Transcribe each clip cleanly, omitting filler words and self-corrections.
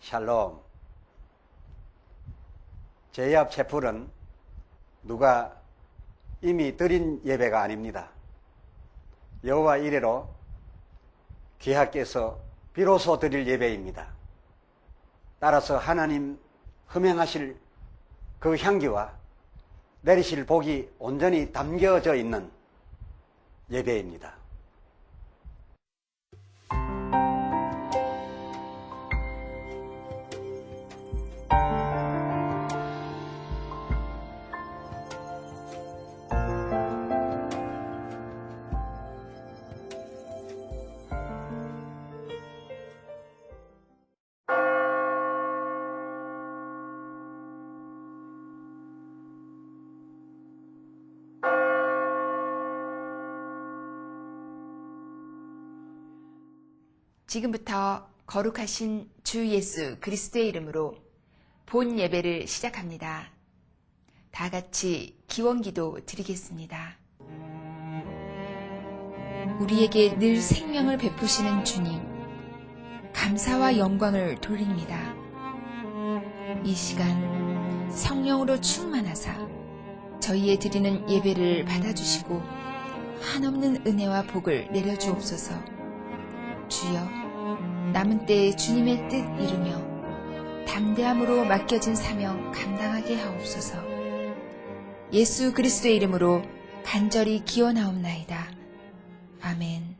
샬롬. 제 앞 촛불은 누가 이미 드린 예배가 아닙니다. 여호와 이래로 귀하께서 비로소 드릴 예배입니다. 따라서 하나님 흠행하실 그 향기와 내리실 복이 온전히 담겨져 있는 예배입니다. 지금부터 거룩하신 주 예수 그리스도의 이름으로 본 예배를 시작합니다. 다 같이 기원기도 드리겠습니다. 우리에게 늘 생명을 베푸시는 주님, 감사와 영광을 돌립니다. 이 시간 성령으로 충만하사 저희의 드리는 예배를 받아주시고 한없는 은혜와 복을 내려주옵소서. 주여, 남은 때에 주님의 뜻 이루며 담대함으로 맡겨진 사명 감당하게 하옵소서. 예수 그리스도의 이름으로 간절히 기원하옵나이다. 아멘.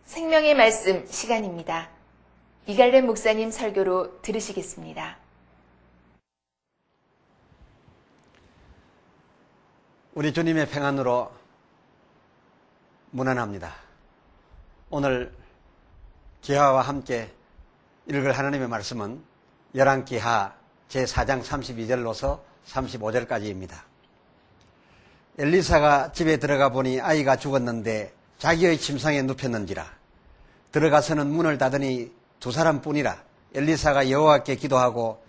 생명의 말씀 시간입니다. 이갈렘 목사님 설교로 들으시겠습니다. 우리 주님의 평안으로 문안합니다. 오늘 기하와 함께 읽을 하나님의 말씀은 열왕기하 제4장 32절로서 35절까지입니다. 엘리사가 집에 들어가 보니 아이가 죽었는데 자기의 침상에 눕혔는지라. 들어가서는 문을 닫으니 두 사람뿐이라. 엘리사가 여호와께 기도하고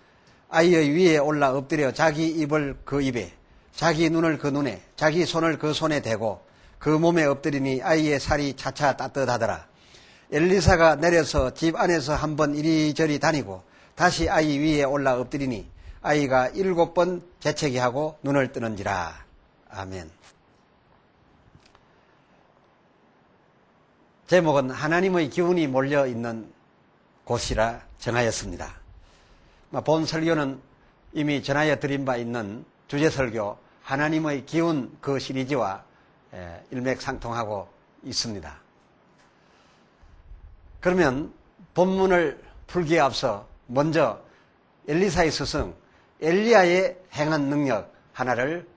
아이의 위에 올라 엎드려 자기 입을 그 입에, 자기 눈을 그 눈에, 자기 손을 그 손에 대고 그 몸에 엎드리니 아이의 살이 차차 따뜻하더라. 엘리사가 내려서 집 안에서 한번 이리저리 다니고 다시 아이 위에 올라 엎드리니 아이가 7번 재채기 하고 눈을 뜨는지라. 아멘. 제목은 하나님의 기운이 몰려있는 곳이라 정하였습니다. 본 설교는 이미 전하여 드린 바 있는 주제설교 하나님의 기운 그 시리즈와 일맥상통하고 있습니다. 그러면 본문을 풀기에 앞서 먼저 엘리사의 스승 엘리야의 행한 능력 하나를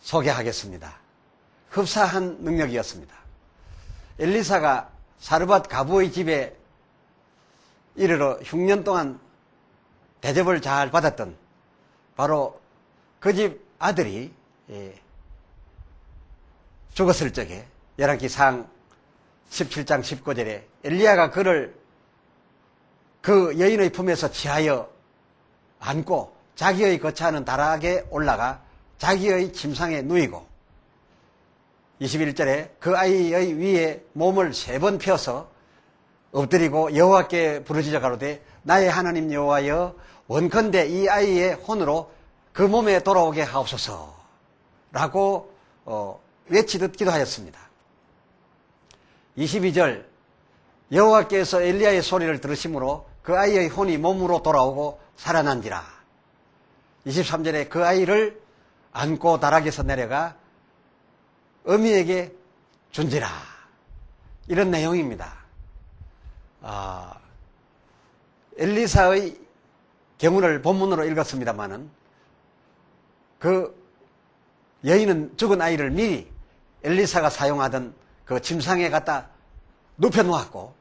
소개하겠습니다. 흡사한 능력이었습니다. 엘리사가 사르밧 가부의 집에 이르러 흉년 동안 대접을 잘 받았던 바로 그 집 아들이 죽었을 적에 열왕기상 17장 19절에 엘리야가 그를 그 여인의 품에서 취하여 안고 자기의 거처하는 다락에 올라가 자기의 침상에 누이고 21절에 그 아이의 위에 몸을 3번 펴서 엎드리고 여호와께 부르짖어 가로되 나의 하나님 여호와여 원컨대 이 아이의 혼으로 그 몸에 돌아오게 하옵소서 라고 외치듯 기도하였습니다. 22절 여호와께서 엘리야의 소리를 들으심으로 그 아이의 혼이 몸으로 돌아오고 살아난지라. 23절에 그 아이를 안고 다락에서 내려가 어미에게 준지라. 이런 내용입니다. 엘리사의 경우를 본문으로 읽었습니다마는 그 여인은 죽은 아이를 미리 엘리사가 사용하던 그 침상에 갖다 눕혀 놓았고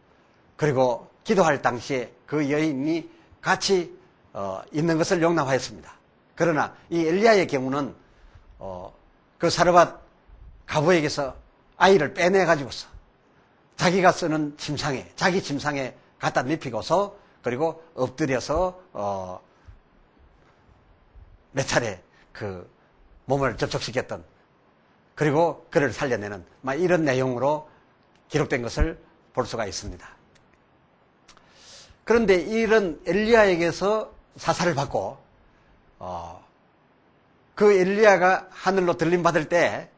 그리고 기도할 당시에 그 여인이 같이 있는 것을 용납하였습니다. 그러나 이 엘리야의 경우는 그 사르밧 가부에게서 아이를 빼내가지고서 자기가 쓰는 침상에 자기 침상에 갖다 눕히고서 그리고 엎드려서 몇 차례 그 몸을 접촉시켰던 그리고 그를 살려내는 이런 내용으로 기록된 것을 볼 수가 있습니다. 그런데 이런 엘리야에게서 사사를 받고 그 엘리야가 하늘로 들림받을 때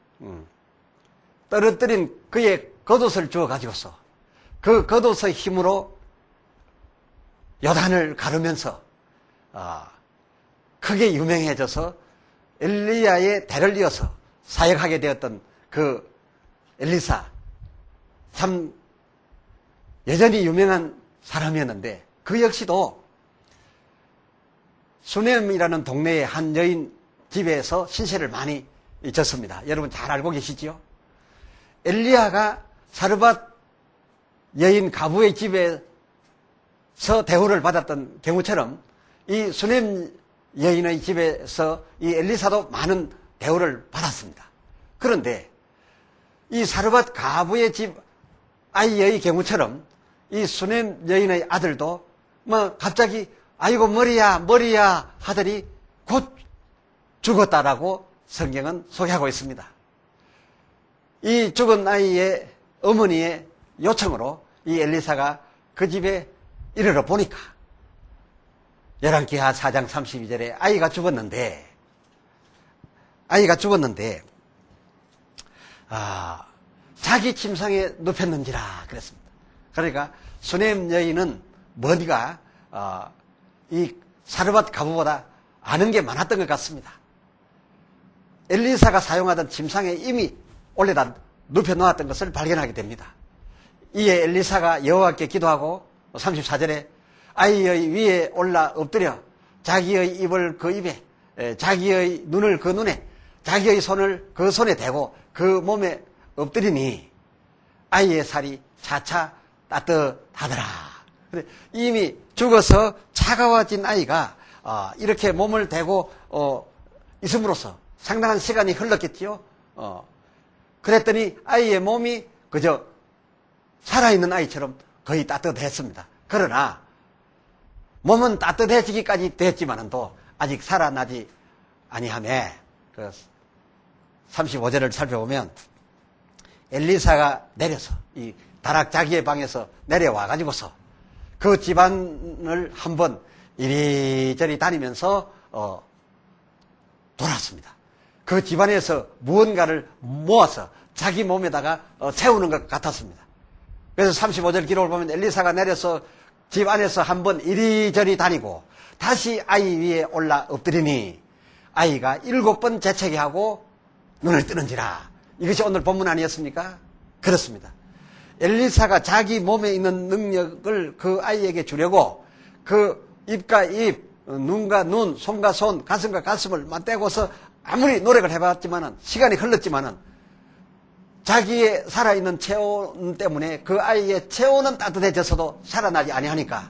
떨어뜨린 그의 겉옷을 주워 가지고서 그 겉옷의 힘으로 요단을 가르면서 크게 유명해져서 엘리야의 대를 이어서 사역하게 되었던 그 엘리사, 참 여전히 유명한 사람이었는데 그 역시도 수넴이라는 동네의 한 여인 집에서 신세를 많이 졌습니다. 여러분 잘 알고 계시지요? 엘리야가 사르밧 여인 가부의 집에서 대우를 받았던 경우처럼 이 수넴 여인의 집에서 이 엘리사도 많은 대우를 받았습니다. 그런데 이 사르밧 가부의 집 아이의 경우처럼 이 수넴 여인의 아들도 갑자기 아이고 머리야 하더니 곧 죽었다라고 성경은 소개하고 있습니다. 이 죽은 아이의 어머니의 요청으로 이 엘리사가 그 집에 이르러 보니까 열왕기하 4장 32절에 아이가 죽었는데 자기 침상에 눕혔는지라 그랬습니다. 그러니까 수넴 여인은 머리가 이 사르밧 가부보다 아는 게 많았던 것 같습니다. 엘리사가 사용하던 침상에 이미 올려다 눕혀 놓았던 것을 발견하게 됩니다. 이에 엘리사가 여호와께 기도하고 34절에 아이의 위에 올라 엎드려 자기의 입을 그 입에 자기의 눈을 그 눈에 자기의 손을 그 손에 대고 그 몸에 엎드리니 아이의 살이 차차 따뜻하더라. 이미 죽어서 차가워진 아이가 이렇게 몸을 대고 있음으로써 상당한 시간이 흘렀겠지요. 그랬더니 아이의 몸이 그저 살아있는 아이처럼 거의 따뜻했습니다. 그러나 몸은 따뜻해지기까지 됐지만도 아직 살아나지 아니하매 35절을 살펴보면 엘리사가 내려서 이 다락 자기의 방에서 내려와 가지고서 그 집안을 한번 이리저리 다니면서 돌았습니다. 그 집안에서 무언가를 모아서 자기 몸에다가 채우는 것 같았습니다. 그래서 35절 기록을 보면 엘리사가 내려서 집 안에서 한번 이리저리 다니고 다시 아이 위에 올라 엎드리니 아이가 7번 재채기 하고 눈을 뜨는지라. 이것이 오늘 본문 아니었습니까? 그렇습니다. 엘리사가 자기 몸에 있는 능력을 그 아이에게 주려고 그 입과 입, 눈과 눈, 손과 손, 가슴과 가슴을 맞대고서 아무리 노력을 해봤지만은, 시간이 흘렀지만은, 자기의 살아있는 체온 때문에 그 아이의 체온은 따뜻해졌어도 살아나지 아니하니까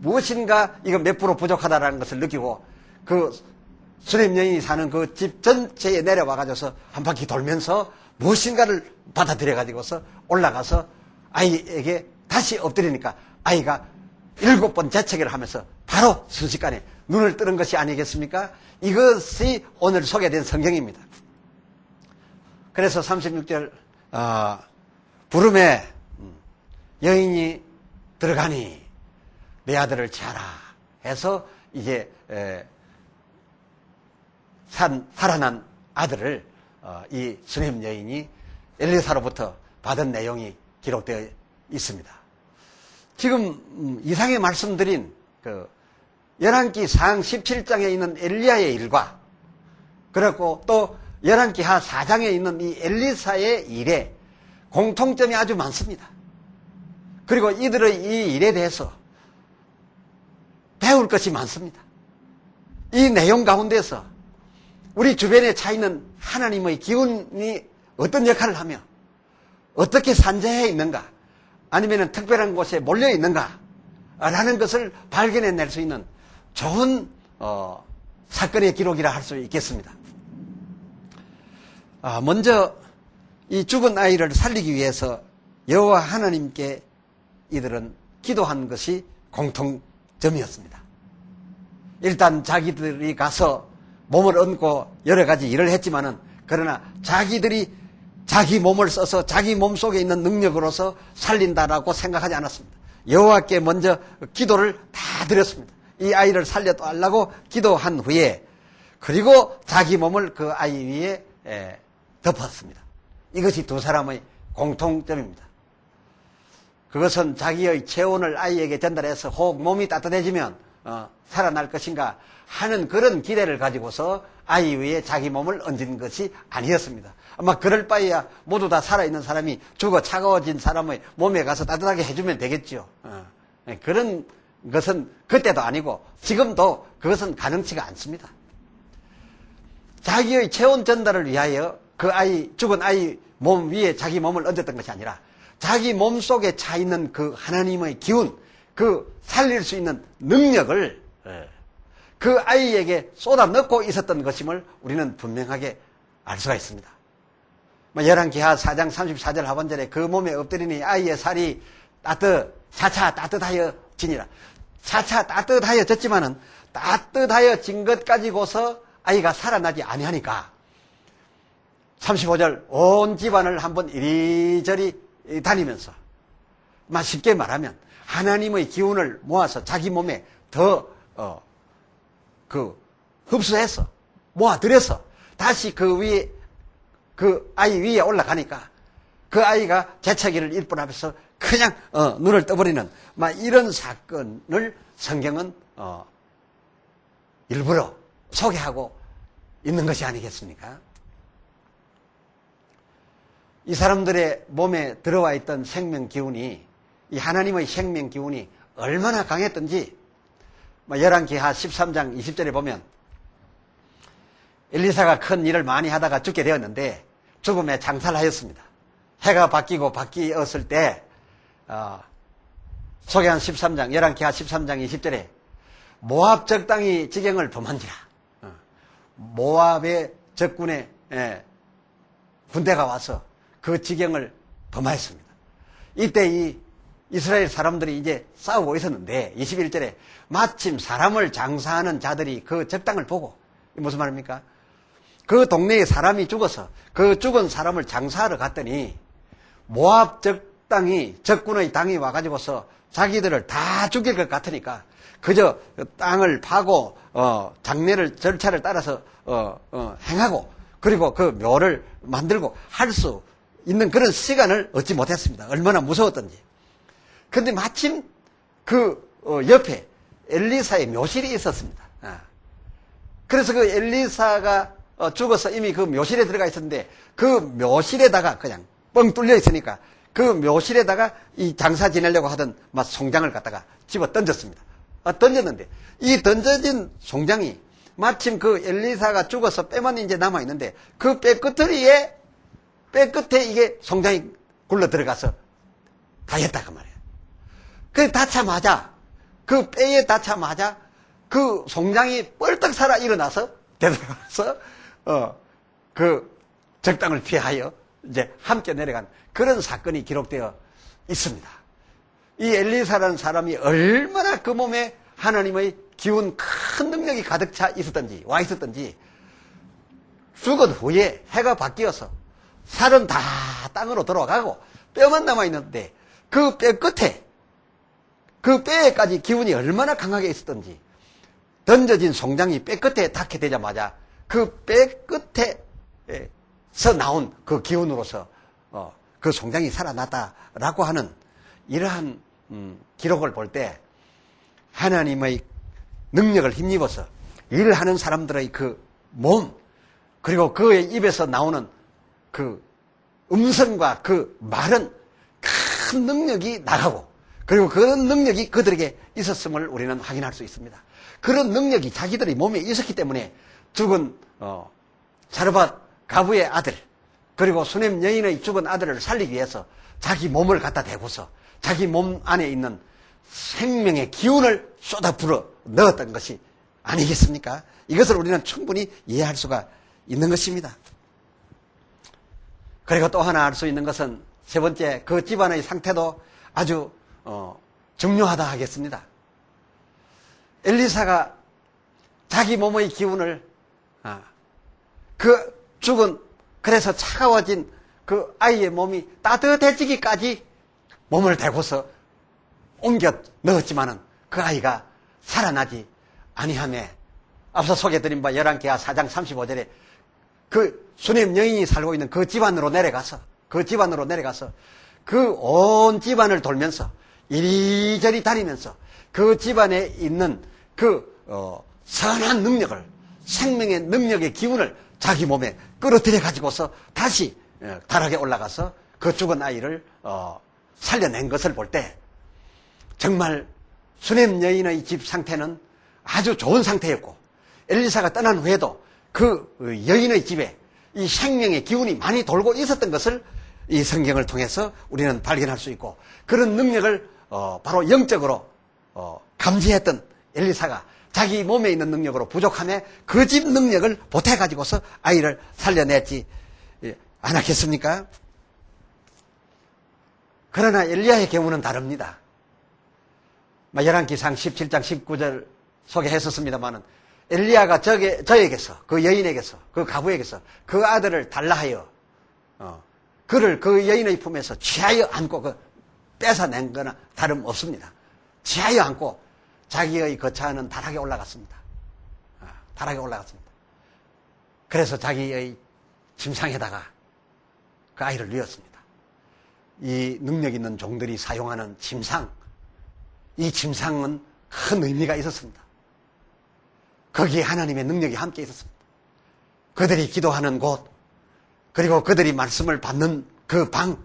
무엇인가 이거 몇 프로 부족하다라는 것을 느끼고 그 수렴 여인이 사는 그 집 전체에 내려와가지고서 한 바퀴 돌면서 무엇인가를 받아들여가지고서 올라가서 아이에게 다시 엎드리니까 아이가 7번 재채기를 하면서 바로 순식간에 눈을 뜨는 것이 아니겠습니까? 이것이 오늘 소개된 성경입니다. 그래서 36절 부름에 여인이 들어가니 내 아들을 취하라 해서 이제 살아난 아들을 이 수냄 여인이 엘리사로부터 받은 내용이 기록되어 있습니다. 지금 이상에 말씀드린 그 열왕기 상 17장에 있는 엘리야의 일과 그리고 또 열왕기 하 4장에 있는 이 엘리사의 일에 공통점이 아주 많습니다. 그리고 이들의 이 일에 대해서 배울 것이 많습니다. 이 내용 가운데서 우리 주변에 차 있는 하나님의 기운이 어떤 역할을 하며 어떻게 산재해 있는가 아니면 특별한 곳에 몰려 있는가 라는 것을 발견해낼 수 있는 좋은 사건의 기록이라 할 수 있겠습니다. 먼저 이 죽은 아이를 살리기 위해서 여호와 하나님께 이들은 기도한 것이 공통점이었습니다. 일단 자기들이 가서 몸을 얹고 여러 가지 일을 했지만은 그러나 자기들이 자기 몸을 써서 자기 몸 속에 있는 능력으로서 살린다라고 생각하지 않았습니다. 여호와께 먼저 기도를 다 드렸습니다. 이 아이를 살려달라고 기도한 후에 그리고 자기 몸을 그 아이 위에 덮었습니다. 이것이 두 사람의 공통점입니다. 그것은 자기의 체온을 아이에게 전달해서 혹 몸이 따뜻해지면 살아날 것인가 하는 그런 기대를 가지고서 아이 위에 자기 몸을 얹은 것이 아니었습니다. 아마 그럴 바에야 모두 다 살아있는 사람이 죽어 차가워진 사람의 몸에 가서 따뜻하게 해주면 되겠죠. 그런 것은 그때도 아니고 지금도 그것은 가능치가 않습니다. 자기의 체온 전달을 위하여 그 아이, 죽은 아이 몸 위에 자기 몸을 얹었던 것이 아니라 자기 몸 속에 차 있는 그 하나님의 기운, 그 살릴 수 있는 능력을 그 아이에게 쏟아 넣고 있었던 것임을 우리는 분명하게 알 수가 있습니다. 열왕기하 4장 34절 하반절에 그 몸에 엎드리니 아이의 살이 차차 따뜻하여지니라. 차차 따뜻하여졌지만은 따뜻하여진 것 가지고서 아이가 살아나지 아니하니까 35절 온 집안을 한번 이리저리 다니면서 쉽게 말하면 하나님의 기운을 모아서 자기 몸에 더 흡수해서 모아들여서 다시 그 위에 그 아이 위에 올라가니까 그 아이가 재채기를 일분 앞에서 그냥 눈을 떠버리는 이런 사건을 성경은 일부러 소개하고 있는 것이 아니겠습니까? 이 사람들의 몸에 들어와 있던 생명 기운이 이 하나님의 생명 기운이 얼마나 강했던지 열왕기하 13장 20절에 보면 엘리사가 큰 일을 많이 하다가 죽게 되었는데 죽음에 장사를 하였습니다. 해가 바뀌었을 때 소개한 13장 열왕기하 13장 20절에 모압 적당이 지경을 범한지라. 모압의 적군의 군대가 와서 그 지경을 범하였습니다. 이때 이 이스라엘 사람들이 이제 싸우고 있었는데 21절에 마침 사람을 장사하는 자들이 그 적당을 보고 무슨 말입니까? 그 동네에 사람이 죽어서 그 죽은 사람을 장사하러 갔더니 모압 적군의 당이 와가지고서 자기들을 다 죽일 것 같으니까 그저 땅을 파고 절차를 따라서 행하고 그리고 그 묘를 만들고 할 수 있는 그런 시간을 얻지 못했습니다. 얼마나 무서웠던지. 그런데 마침 그 옆에 엘리사의 묘실이 있었습니다. 그래서 그 엘리사가 죽어서 이미 그 묘실에 들어가 있었는데 그 묘실에다가 그냥 뻥 뚫려 있으니까 그 묘실에다가 이 장사 지내려고 하던 송장을 갖다가 집어 던졌습니다. 던졌는데 이 던져진 송장이 마침 그 엘리사가 죽어서 뼈만 이제 남아있는데 그 뼈 끝에 이게 송장이 굴러 들어가서 닿였다 그 말이에요. 그 닿자마자 그 뼈에 닿자마자 그 송장이 뻘떡 살아 일어나서 되돌아서 그 적당을 피하여 이제 함께 내려간 그런 사건이 기록되어 있습니다. 이 엘리사라는 사람이 얼마나 그 몸에 하나님의 기운 큰 능력이 가득 차 있었던지 와 있었던지 죽은 후에 해가 바뀌어서 살은 다 땅으로 들어가고 뼈만 남아있는데 그 뼈 끝에 그 뼈에까지 기운이 얼마나 강하게 있었던지 던져진 송장이 뼈 끝에 닿게 되자마자 그 뼈 끝에서 나온 그 기운으로서 그 송장이 살아났다라고 하는 이러한 기록을 볼 때 하나님의 능력을 힘입어서 일을 하는 사람들의 그 몸 그리고 그의 입에서 나오는 그 음성과 그 말은 큰 능력이 나가고 그리고 그런 능력이 그들에게 있었음을 우리는 확인할 수 있습니다. 그런 능력이 자기들의 몸에 있었기 때문에 죽은 사르밧 가부의 아들 그리고 수넴 여인의 죽은 아들을 살리기 위해서 자기 몸을 갖다 대고서 자기 몸 안에 있는 생명의 기운을 쏟아 불어 넣었던 것이 아니겠습니까? 이것을 우리는 충분히 이해할 수가 있는 것입니다. 그리고 또 하나 알 수 있는 것은 세 번째 그 집안의 상태도 아주 중요하다 하겠습니다. 엘리사가 자기 몸의 기운을 그 죽은 그래서 차가워진 그 아이의 몸이 따뜻해지기까지 몸을 대고서 옮겨 넣었지만은 그 아이가 살아나지 아니하며 앞서 소개드린 바 11개하 4장 35절에 그 수넴 여인이 살고 있는 그 집안으로 내려가서 그 온 집안을 돌면서 이리저리 다니면서 그 집안에 있는 그 선한 능력을 생명의 능력의 기운을 자기 몸에 끌어들여 가지고서 다시 다락에 올라가서 그 죽은 아이를 살려낸 것을 볼 때 정말 수넴 여인의 집 상태는 아주 좋은 상태였고 엘리사가 떠난 후에도 그 여인의 집에 이 생명의 기운이 많이 돌고 있었던 것을 이 성경을 통해서 우리는 발견할 수 있고 그런 능력을 바로 영적으로 감지했던 엘리사가 자기 몸에 있는 능력으로 부족함에 그 집 능력을 보태가지고서 아이를 살려냈지 않았겠습니까? 그러나 엘리야의 경우는 다릅니다. 열왕기상 17장 19절 소개했었습니다마는 엘리야가 저에게서 그 여인에게서 그 가부에게서 그 아들을 달라 하여 그를 그 여인의 품에서 취하여 안고 뺏어낸 거나 다름없습니다. 취하여 안고 자기의 거처하는 다락에 올라갔습니다. 다락에 올라갔습니다. 그래서 자기의 침상에다가 그 아이를 뉘었습니다. 이 능력 있는 종들이 사용하는 침상, 이 침상은 큰 의미가 있었습니다. 거기에 하나님의 능력이 함께 있었습니다. 그들이 기도하는 곳, 그리고 그들이 말씀을 받는 그 방,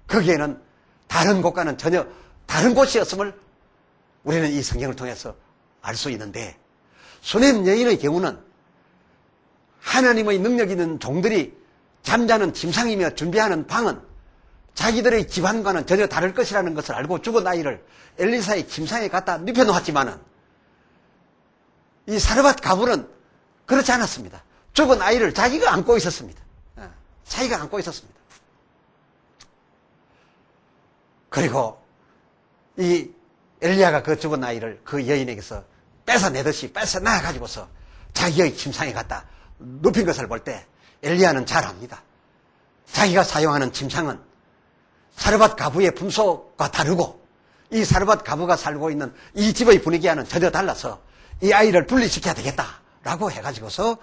거기에는 다른 곳과는 전혀 다른 곳이었음을 우리는 이 성경을 통해서 알 수 있는데 수넴 여인의 경우는 하나님의 능력 있는 종들이 잠자는 침상이며 준비하는 방은 자기들의 집안과는 전혀 다를 것이라는 것을 알고 죽은 아이를 엘리사의 침상에 갖다 눕혀놓았지만은 이 사르밧 가부는 그렇지 않았습니다. 죽은 아이를 자기가 안고 있었습니다. 자기가 안고 있었습니다. 그리고 이 엘리야가 그 죽은 아이를 그 여인에게서 뺏어내듯이 뺏어나가지고서 자기의 침상에 갖다 눕힌 것을 볼 때 엘리야는 잘 압니다. 자기가 사용하는 침상은 사르밧 가부의 품속과 다르고 이 사르밧 가부가 살고 있는 이 집의 분위기와는 전혀 달라서 이 아이를 분리시켜야 되겠다라고 해가지고서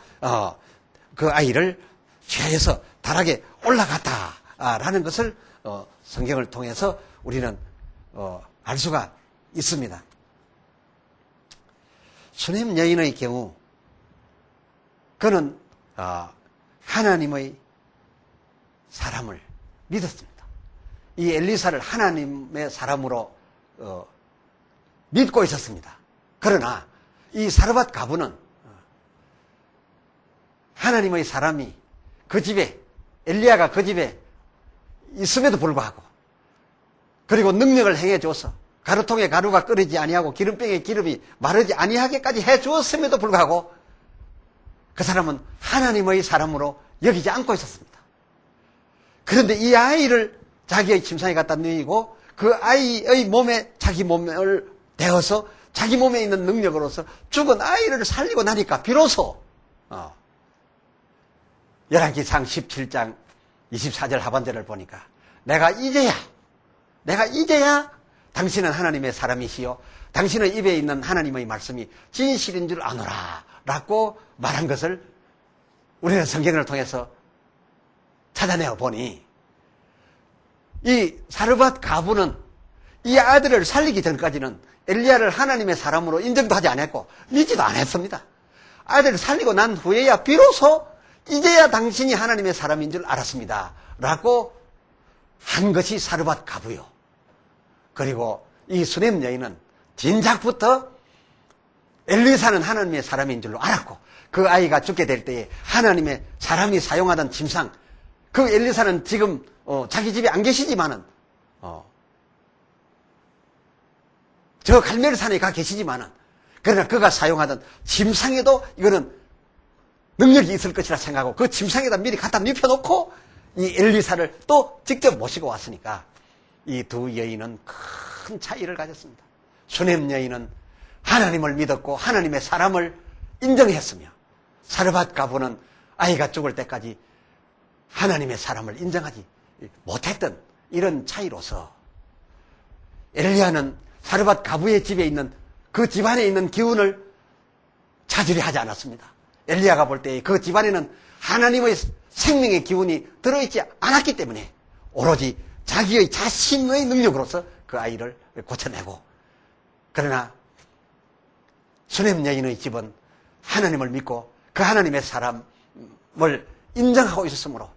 그 아이를 취해서 다락에 올라갔다라는 것을 성경을 통해서 우리는 알 수가 있습니다. 수넴 여인의 경우 그는 하나님의 사람을 믿었습니다. 이 엘리사를 하나님의 사람으로 믿고 있었습니다. 그러나 이 사르밧 가부는 하나님의 사람이 그 집에, 엘리야가 그 집에 있음에도 불구하고, 그리고 능력을 행해줘서 가루통에 가루가 끓이지 아니하고 기름병에 기름이 마르지 아니하게까지 해주었음에도 불구하고 그 사람은 하나님의 사람으로 여기지 않고 있었습니다. 그런데 이 아이를 자기의 침상에 갖다 누이고 그 아이의 몸에 자기 몸을 대어서 자기 몸에 있는 능력으로서 죽은 아이를 살리고 나니까 비로소 열왕기상 17장 24절 하반절을 보니까 내가 이제야 당신은 하나님의 사람이시요 당신의 입에 있는 하나님의 말씀이 진실인 줄 아노라 라고 말한 것을 우리는 성경을 통해서 찾아내어 보니 이 사르밧 가부는 이 아들을 살리기 전까지는 엘리야를 하나님의 사람으로 인정도 하지 않았고 믿지도 않았습니다. 아들을 살리고 난 후에야 비로소 이제야 당신이 하나님의 사람인 줄 알았습니다 라고 한 것이 사르밧 가부요. 그리고 이 수넴 여인은 진작부터 엘리사는 하나님의 사람인 줄로 알았고 그 아이가 죽게 될 때에 하나님의 사람이 사용하던 침상, 그 엘리사는 지금 자기 집에 안 계시지만은 저 갈멜산에 가 계시지만은 그러나 그가 사용하던 침상에도 이거는 능력이 있을 것이라 생각하고 그 침상에다 미리 갖다 눕혀놓고 이 엘리사를 또 직접 모시고 왔으니까 이 두 여인은 큰 차이를 가졌습니다. 수넴 여인은 하나님을 믿었고 하나님의 사람을 인정했으며 사르밧 가부는 아이가 죽을 때까지 하나님의 사람을 인정하지 못했던 이런 차이로서 엘리야는 사르밧 가부의 집에 있는 그 집안에 있는 기운을 찾으려 하지 않았습니다. 엘리야가 볼 때 그 집안에는 하나님의 생명의 기운이 들어있지 않았기 때문에 오로지 자기의 자신의 능력으로서 그 아이를 고쳐내고, 그러나 수넴 여인의 집은 하나님을 믿고 그 하나님의 사람을 인정하고 있었으므로,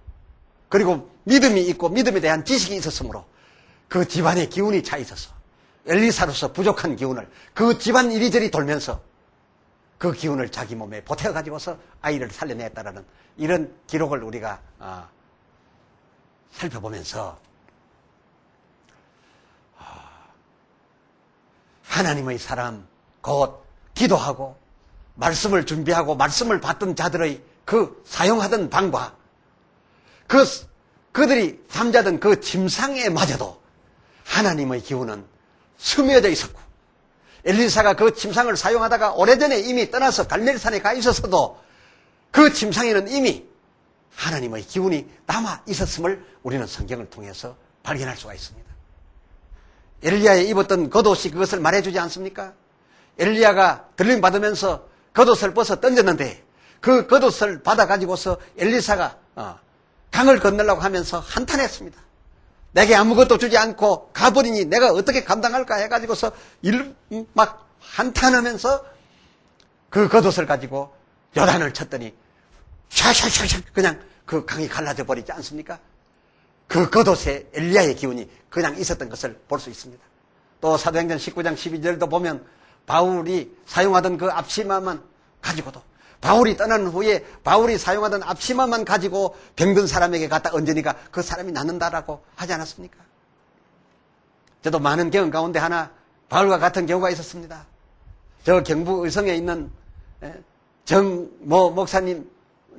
그리고 믿음이 있고 믿음에 대한 지식이 있었으므로 그 집안의 기운이 차 있어서 엘리사로서 부족한 기운을 그 집안 이리저리 돌면서 그 기운을 자기 몸에 보태어가지고서 아이를 살려냈다라는 이런 기록을 우리가 살펴보면서 하나님의 사람, 곧 기도하고 말씀을 준비하고 말씀을 받던 자들의 그 사용하던 방과 그들이 잠자던 그 침상에 마저도 하나님의 기운은 스며져 있었고, 엘리사가 그 침상을 사용하다가 오래전에 이미 떠나서 갈멜산에 가 있었어도 그 침상에는 이미 하나님의 기운이 남아 있었음을 우리는 성경을 통해서 발견할 수가 있습니다. 엘리야에 입었던 겉옷이 그것을 말해주지 않습니까? 엘리야가 들림 받으면서 겉옷을 벗어 던졌는데 그 겉옷을 받아가지고서 엘리사가 강을 건너려고 하면서 한탄했습니다. 내게 아무것도 주지 않고 가버리니 내가 어떻게 감당할까 해가지고서 막 한탄하면서 그 겉옷을 가지고 요단을 쳤더니 샤샤샤샤 그냥 그 강이 갈라져 버리지 않습니까? 그 겉옷에 엘리야의 기운이 그냥 있었던 것을 볼 수 있습니다. 또 사도행전 19장 12절도 보면 바울이 사용하던 그 앞치마만 가지고도, 바울이 떠난 후에 바울이 사용하던 앞치마만 가지고 병든 사람에게 갖다 얹으니까 그 사람이 낫는다라고 하지 않았습니까? 저도 많은 경험 가운데 하나 바울과 같은 경우가 있었습니다. 저 경부 의성에 있는 정모 목사님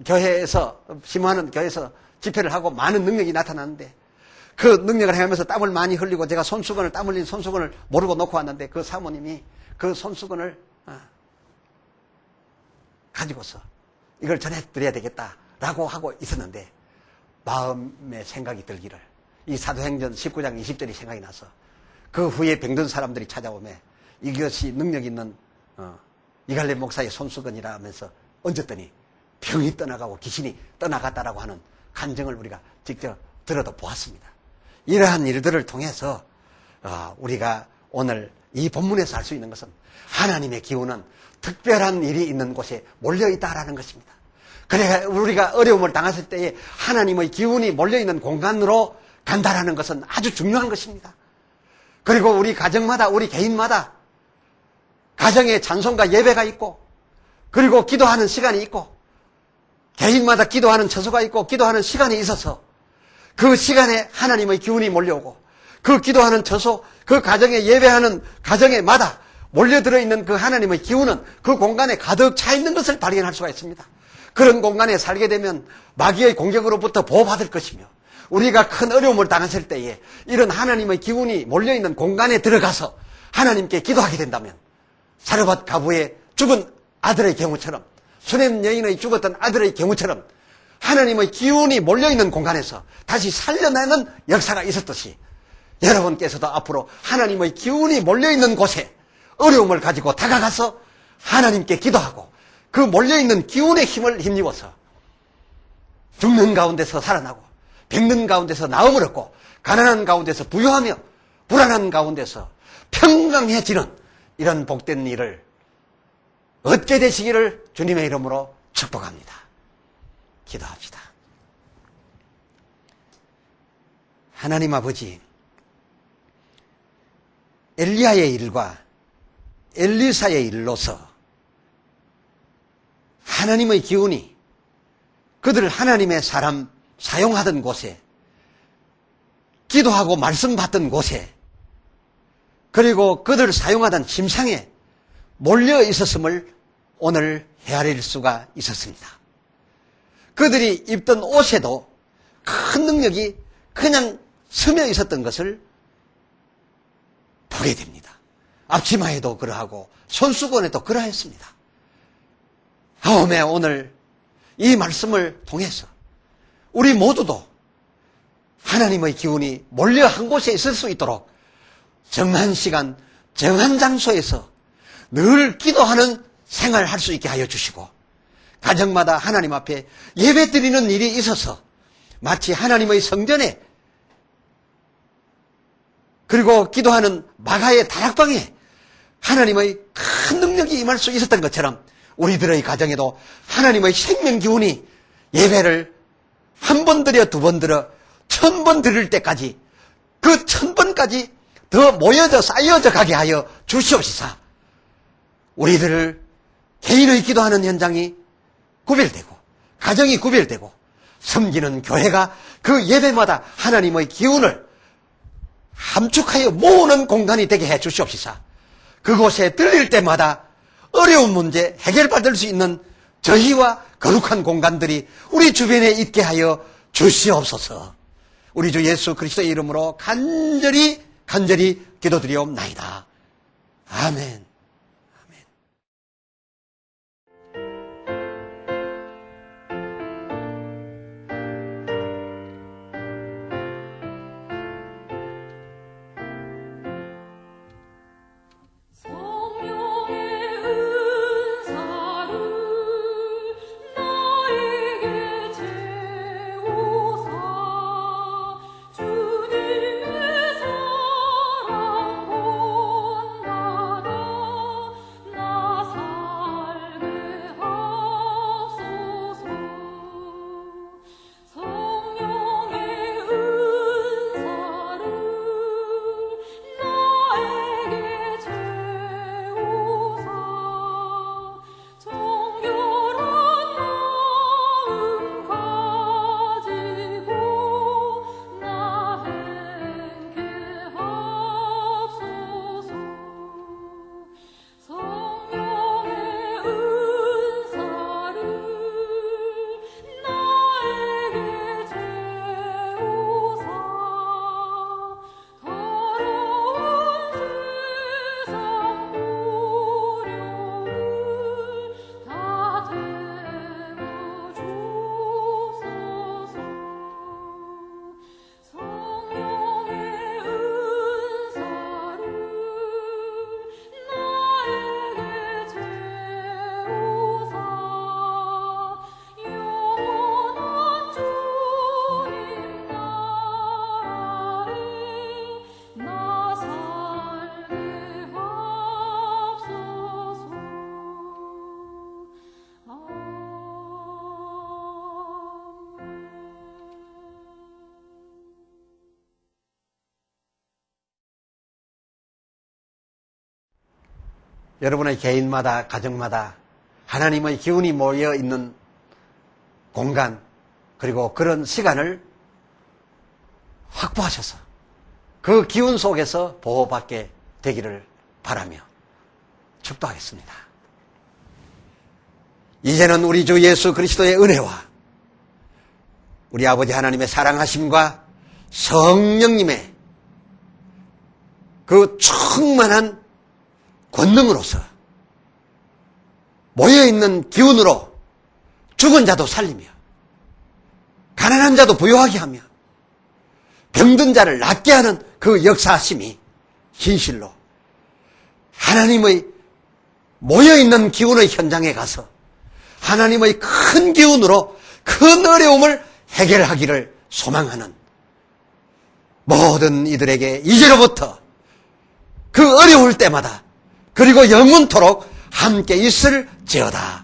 교회에서, 심화하는 교회에서 집회를 하고 많은 능력이 나타났는데 그 능력을 행하면서 땀을 많이 흘리고 제가 손수건을, 땀 흘린 손수건을 모르고 놓고 왔는데 그 사모님이 그 손수건을 가지고서 이걸 전해드려야 되겠다라고 하고 있었는데 마음에 생각이 들기를, 이 사도행전 19장 20절이 생각이 나서 그 후에 병든 사람들이 찾아오매 이것이 능력 있는 이갈렙 목사의 손수건이라 하면서 얹었더니 병이 떠나가고 귀신이 떠나갔다라고 하는 간증을 우리가 직접 들어도 보았습니다. 이러한 일들을 통해서 우리가 오늘 이 본문에서 알 수 있는 것은 하나님의 기운은 특별한 일이 있는 곳에 몰려있다라는 것입니다. 그래야 우리가 어려움을 당했을 때에 하나님의 기운이 몰려있는 공간으로 간다라는 것은 아주 중요한 것입니다. 그리고 우리 가정마다, 우리 개인마다 가정에 찬송과 예배가 있고, 그리고 기도하는 시간이 있고, 개인마다 기도하는 처소가 있고, 기도하는 시간이 있어서 그 시간에 하나님의 기운이 몰려오고, 그 기도하는 처소, 그 가정에 예배하는 가정에마다 몰려들어 있는 그 하나님의 기운은 그 공간에 가득 차 있는 것을 발견할 수가 있습니다. 그런 공간에 살게 되면 마귀의 공격으로부터 보호받을 것이며, 우리가 큰 어려움을 당했을 때에 이런 하나님의 기운이 몰려있는 공간에 들어가서 하나님께 기도하게 된다면, 사르밧 가부의 죽은 아들의 경우처럼, 수넴 여인의 죽었던 아들의 경우처럼 하나님의 기운이 몰려있는 공간에서 다시 살려내는 역사가 있었듯이, 여러분께서도 앞으로 하나님의 기운이 몰려있는 곳에 어려움을 가지고 다가가서 하나님께 기도하고 그 몰려있는 기운의 힘을 힘입어서 죽는 가운데서 살아나고, 병든 가운데서 나음을 얻고, 가난한 가운데서 부유하며, 불안한 가운데서 평강해지는 이런 복된 일을 얻게 되시기를 주님의 이름으로 축복합니다. 기도합시다. 하나님 아버지, 엘리야의 일과 엘리사의 일로서 하나님의 기운이 그들 하나님의 사람 사용하던 곳에, 기도하고 말씀 받던 곳에, 그리고 그들 사용하던 침상에 몰려 있었음을 오늘 헤아릴 수가 있었습니다. 그들이 입던 옷에도 큰 능력이 그냥 스며 있었던 것을 보게 됩니다. 앞치마에도 그러하고 손수건에도 그러했습니다. 다음에 오늘 이 말씀을 통해서 우리 모두도 하나님의 기운이 몰려 한 곳에 있을 수 있도록 정한 시간, 정한 장소에서 늘 기도하는 생활을 할 수 있게 하여 주시고, 가정마다 하나님 앞에 예배 드리는 일이 있어서 마치 하나님의 성전에, 그리고 기도하는 마가의 다락방에 하나님의 큰 능력이 임할 수 있었던 것처럼 우리들의 가정에도 하나님의 생명 기운이 예배를 한 번 드려 두 번 드려 1000번 드릴 때까지, 그 1000번까지 더 모여져 쌓여져 가게 하여 주시옵시사. 우리들을 개인의 기도하는 현장이 구별되고, 가정이 구별되고, 섬기는 교회가 그 예배마다 하나님의 기운을 함축하여 모으는 공간이 되게 해 주시옵시사. 그곳에 들릴 때마다 어려운 문제 해결받을 수 있는 저희와 거룩한 공간들이 우리 주변에 있게 하여 주시옵소서. 우리 주 예수 그리스도의 이름으로 간절히 기도드리옵나이다. 아멘. 주님의 사랑 본받아 여러분의 개인마다, 가정마다 하나님의 기운이 모여 있는 공간, 그리고 그런 시간을 확보하셔서 그 기운 속에서 보호받게 되기를 바라며 축도하겠습니다. 이제는 우리 주 예수 그리스도의 은혜와 우리 아버지 하나님의 사랑하심과 성령님의 그 충만한 권능으로서 모여있는 기운으로 죽은 자도 살리며 가난한 자도 부유하게 하며 병든 자를 낫게 하는 그 역사하심이 진실로 하나님의 모여있는 기운의 현장에 가서 하나님의 큰 기운으로 큰 어려움을 해결하기를 소망하는 모든 이들에게 이제로부터 그 어려울 때마다 그리고 영원토록 함께 있을지어다.